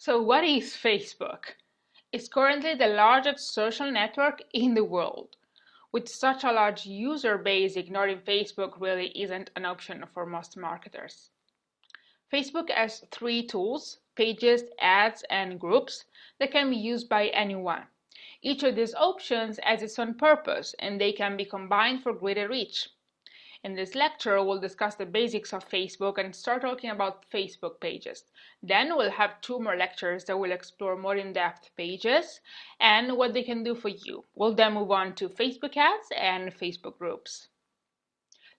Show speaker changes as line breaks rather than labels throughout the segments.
So what is Facebook? It's currently the largest social network in the world. With such a large user base, ignoring Facebook really isn't an option for most marketers. Facebook has three tools: pages, ads, and groups that can be used by anyone. Each of these options has its own purpose, and they can be combined for greater reach. In this lecture, we'll discuss the basics of Facebook and start talking about Facebook pages. Then we'll have two more lectures that will explore more in-depth pages and what they can do for you. We'll then move on to Facebook ads and Facebook groups.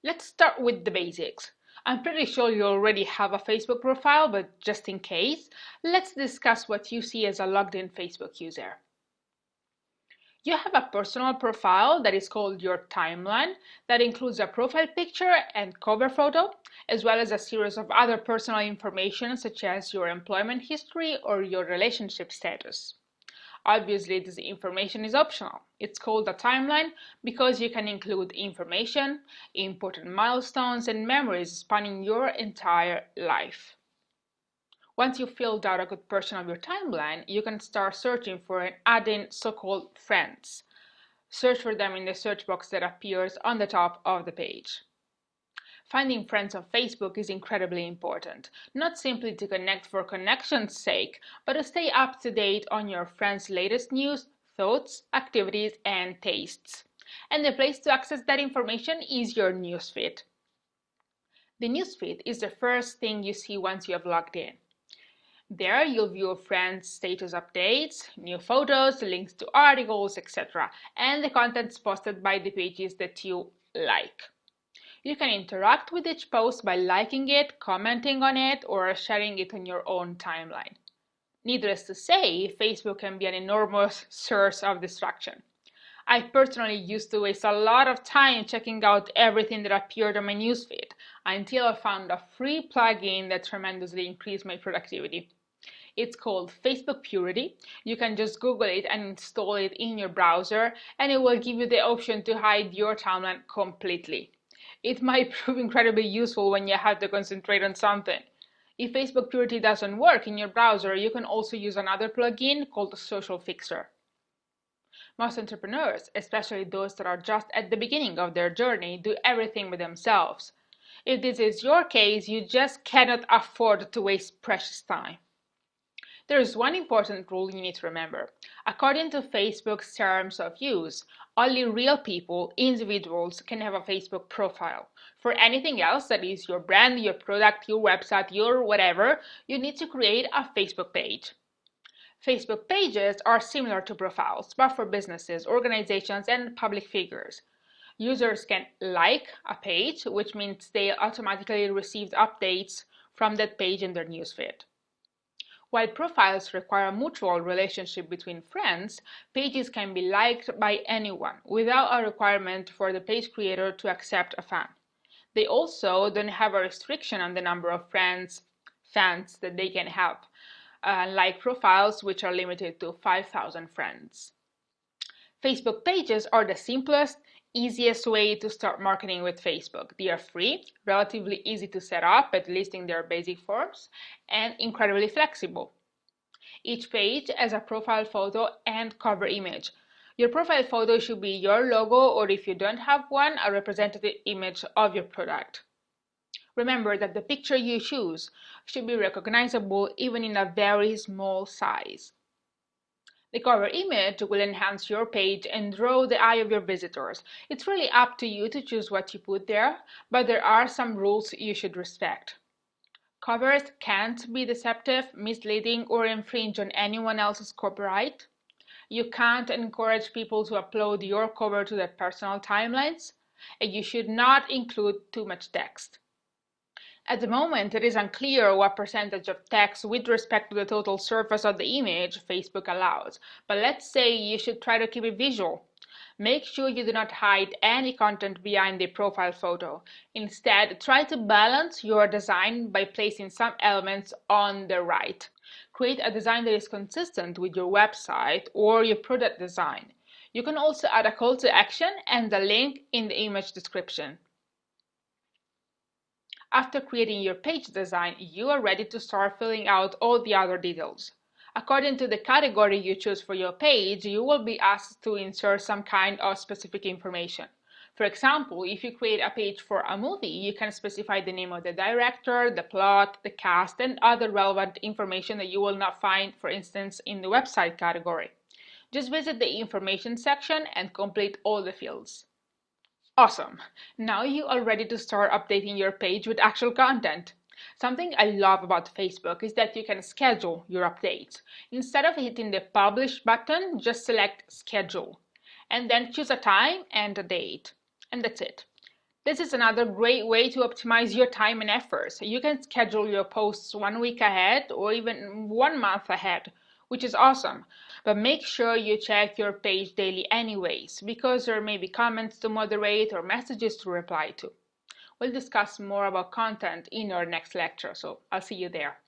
Let's start with the basics. I'm pretty sure you already have a Facebook profile, but just in case, let's discuss what you see as a logged-in Facebook user. You have a personal profile that is called your timeline that includes a profile picture and cover photo, as well as a series of other personal information such as your employment history or your relationship status. Obviously, this information is optional. It's called a timeline because you can include information, important milestones, and memories spanning your entire life. Once you've filled out a good portion of your timeline, you can start searching for and adding so-called friends. Search for them in the search box that appears on the top of the page. Finding friends on Facebook is incredibly important, not simply to connect for connection's sake, but to stay up to date on your friends' latest news, thoughts, activities, and tastes. And the place to access that information is your newsfeed. The newsfeed is the first thing you see once you have logged in. There you'll view friends' status updates, new photos, links to articles, etc., and the contents posted by the pages that you like. You can interact with each post by liking it, commenting on it, or sharing it on your own timeline. Needless to say, Facebook can be an enormous source of distraction. I personally used to waste a lot of time checking out everything that appeared on my newsfeed until I found a free plugin that tremendously increased my productivity. It's called Facebook Purity. You can just Google it and install it in your browser, and it will give you the option to hide your timeline completely. It might prove incredibly useful when you have to concentrate on something. If Facebook Purity doesn't work in your browser, you can also use another plugin called Social Fixer. Most entrepreneurs, especially those that are just at the beginning of their journey, do everything by themselves. If this is your case, you just cannot afford to waste precious time. There is one important rule you need to remember. According to Facebook's terms of use, only real people, individuals, can have a Facebook profile. For anything else, that is your brand, your product, your website, your whatever, you need to create a Facebook page. Facebook pages are similar to profiles, but for businesses, organizations, and public figures. Users can like a page, which means they automatically receive updates from that page in their newsfeed. While profiles require a mutual relationship between friends, pages can be liked by anyone without a requirement for the page creator to accept a fan. They also don't have a restriction on the number of fans that they can have, like profiles which are limited to 5,000 friends. Facebook pages are the simplest, easiest way to start marketing with Facebook. They are free, relatively easy to set up, at least in their basic forms, and incredibly flexible. Each page has a profile photo and cover image. Your profile photo should be your logo, or if you don't have one, a representative image of your product. Remember that the picture you choose should be recognizable even in a very small size. The cover image will enhance your page and draw the eye of your visitors. It's really up to you to choose what you put there, but there are some rules you should respect. Covers can't be deceptive, misleading, or infringe on anyone else's copyright. You can't encourage people to upload your cover to their personal timelines, and you should not include too much text. At the moment, it is unclear what percentage of text with respect to the total surface of the image Facebook allows, but let's say you should try to keep it visual. Make sure you do not hide any content behind the profile photo. Instead, try to balance your design by placing some elements on the right. Create a design that is consistent with your website or your product design. You can also add a call to action and a link in the image description. After creating your page design, you are ready to start filling out all the other details. According to the category you choose for your page, you will be asked to insert some kind of specific information. For example, if you create a page for a movie, you can specify the name of the director, the plot, the cast, and other relevant information that you will not find, for instance, in the website category. Just visit the information section and complete all the fields. Awesome! Now you are ready to start updating your page with actual content. Something I love about Facebook is that you can schedule your updates. Instead of hitting the publish button, just select schedule and then choose a time and a date. And that's it. This is another great way to optimize your time and efforts. You can schedule your posts 1 week ahead or even 1 month ahead, which is awesome. But make sure you check your page daily anyways, because there may be comments to moderate or messages to reply to. We'll discuss more about content in our next lecture, so I'll see you there.